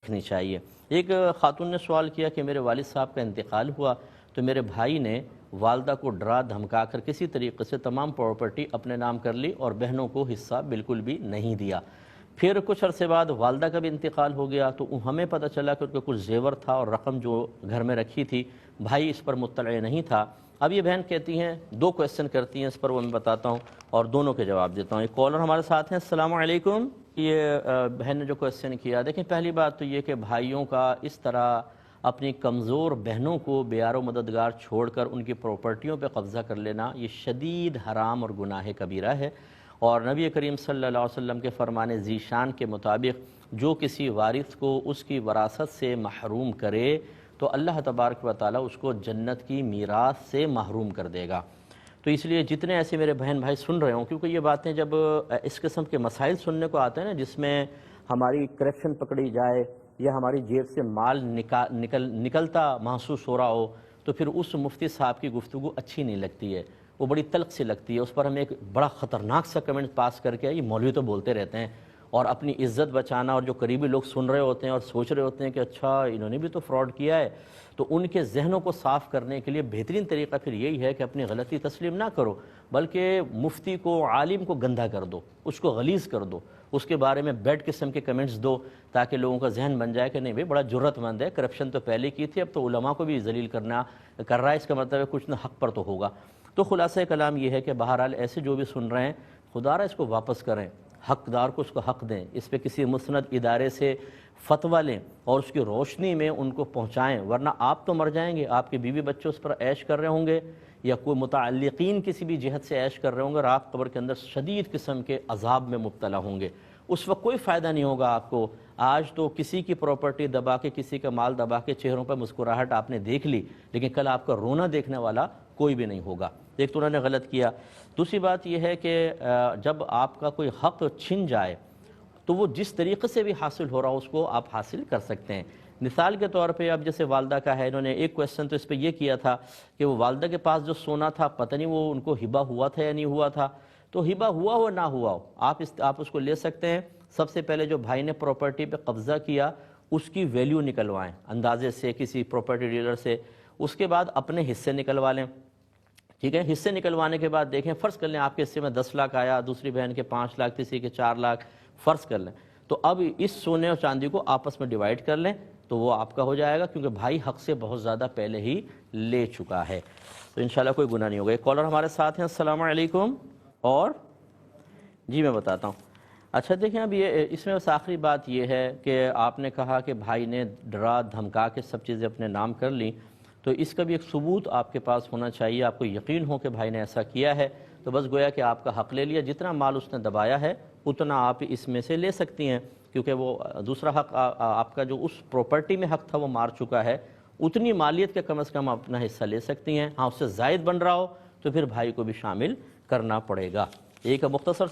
رکھنی چاہیے۔ ایک خاتون نے سوال کیا کہ میرے والد صاحب کا انتقال ہوا تو میرے بھائی نے والدہ کو ڈرا دھمکا کر کسی طریقے سے تمام پراپرٹی اپنے نام کر لی اور بہنوں کو حصہ بالکل بھی نہیں دیا۔ پھر کچھ عرصے بعد والدہ کا بھی انتقال ہو گیا تو ہمیں پتہ چلا کہ ان کا کچھ زیور تھا اور رقم جو گھر میں رکھی تھی، بھائی اس پر مطلع نہیں تھا۔ اب یہ بہن کہتی ہیں، دو کویسچن کرتی ہیں، اس پر وہ میں بتاتا ہوں اور دونوں کے جواب دیتا ہوں۔ ایک کالر ہمارے ساتھ ہیں۔ السلام علیکم۔ یہ بہن نے جو کویسچن کیا، دیکھیں پہلی بات تو یہ کہ بھائیوں کا اس طرح اپنی کمزور بہنوں کو بیار و مددگار چھوڑ کر ان کی پراپرٹیوں پہ قبضہ کر لینا یہ شدید حرام اور گناہ کبیرہ ہے، اور نبی کریم صلی اللہ علیہ وسلم کے فرمان ذیشان کے مطابق جو کسی وارث کو اس کی وراثت سے محروم کرے تو اللہ تبارک و تعالیٰ اس کو جنت کی میراث سے محروم کر دے گا۔ تو اس لیے جتنے ایسے میرے بہن بھائی سن رہے ہوں، کیونکہ یہ باتیں جب اس قسم کے مسائل سننے کو آتے ہیں نا جس میں ہماری کرپشن پکڑی جائے یا ہماری جیب سے مال نکلتا محسوس ہو رہا ہو، تو پھر اس مفتی صاحب کی گفتگو اچھی نہیں لگتی ہے، وہ بڑی تلخ سی لگتی ہے۔ اس پر ہمیں ایک بڑا خطرناک سا کمنٹ پاس کر کے یہ مولوی تو بولتے رہتے ہیں، اور اپنی عزت بچانا، اور جو قریبی لوگ سن رہے ہوتے ہیں اور سوچ رہے ہوتے ہیں کہ اچھا انہوں نے بھی تو فراڈ کیا ہے، تو ان کے ذہنوں کو صاف کرنے کے لیے بہترین طریقہ پھر یہی ہے کہ اپنی غلطی تسلیم نہ کرو، بلکہ مفتی کو، عالم کو گندہ کر دو، اس کو غلیظ کر دو، اس کے بارے میں بیڈ قسم کے کمنٹس دو، تاکہ لوگوں کا ذہن بن جائے کہ نہیں بھائی بڑا جرت مند ہے، کرپشن تو پہلے کی تھی، اب تو علماء کو بھی ذلیل کر رہا ہے، اس کا مطلب ہے کچھ نہ حق پر تو ہوگا۔ تو خلاصہ کلام یہ ہے کہ بہرحال ایسے جو بھی سن رہے ہیں، خدا را اس کو واپس کریں، حقدار کو اس کو حق دیں، اس پہ کسی مستند ادارے سے فتویٰ لیں اور اس کی روشنی میں ان کو پہنچائیں، ورنہ آپ تو مر جائیں گے، آپ کے بیوی بچے اس پر عیش کر رہے ہوں گے یا کوئی متعلقین کسی بھی جہت سے عیش کر رہے ہوں گے، اور آپ قبر کے اندر شدید قسم کے عذاب میں مبتلا ہوں گے۔ اس وقت کوئی فائدہ نہیں ہوگا آپ کو۔ آج تو کسی کی پراپرٹی دبا کے، کسی کا مال دبا کے چہروں پر مسکراہٹ آپ نے دیکھ لی، لیکن کل آپ کا رونا دیکھنے والا کوئی بھی نہیں ہوگا۔ ایک تو انہوں نے غلط کیا۔ دوسری بات یہ ہے کہ جب آپ کا کوئی حق چھن جائے تو وہ جس طریقے سے بھی حاصل ہو رہا ہو اس کو آپ حاصل کر سکتے ہیں۔ مثال کے طور پہ اب جیسے والدہ کا ہے، انہوں نے ایک کویسچن تو اس پہ یہ کیا تھا کہ وہ والدہ کے پاس جو سونا تھا پتہ نہیں وہ ان کو ہبہ ہوا تھا یا نہیں ہوا تھا، تو ہبہ ہوا ہو نہ ہوا ہو آپ اس کو لے سکتے ہیں۔ سب سے پہلے جو بھائی نے پراپرٹی پہ قبضہ کیا اس کی ویلیو نکلوائیں اندازے سے کسی پراپرٹی ڈیلر سے، اس کے بعد اپنے حصے نکلوا لیں، ٹھیک ہے۔ حصے نکلوانے کے بعد دیکھیں، فرض کر لیں آپ کے حصے میں 10 لاکھ آیا، دوسری بہن کے 5 لاکھ، تیسری کے 4 لاکھ، فرض کر لیں، تو اب اس سونے اور چاندی کو آپس میں ڈیوائیڈ کر لیں تو وہ آپ کا ہو جائے گا، کیونکہ بھائی حق سے بہت زیادہ پہلے ہی لے چکا ہے، تو انشاءاللہ کوئی گناہ نہیں ہوگا۔ ایک کالر ہمارے ساتھ ہیں۔ السلام علیکم۔ اور جی میں بتاتا ہوں۔ اچھا دیکھیں، اب یہ اس میں بس آخری بات یہ ہے کہ آپ نے کہا کہ بھائی نے ڈرا دھمکا کے سب چیزیں اپنے نام کر لیں، تو اس کا بھی ایک ثبوت آپ کے پاس ہونا چاہیے، آپ کو یقین ہو کہ بھائی نے ایسا کیا ہے، تو بس گویا کہ آپ کا حق لے لیا، جتنا مال اس نے دبایا ہے اتنا آپ اس میں سے لے سکتی ہیں، کیونکہ وہ دوسرا حق آپ کا جو اس پراپرٹی میں حق تھا وہ مار چکا ہے، اتنی مالیت کے کم از کم اپنا حصہ لے سکتی ہیں۔ ہاں اس سے زائد بن رہا ہو تو پھر بھائی کو بھی شامل کرنا پڑے گا۔ ایک مختصر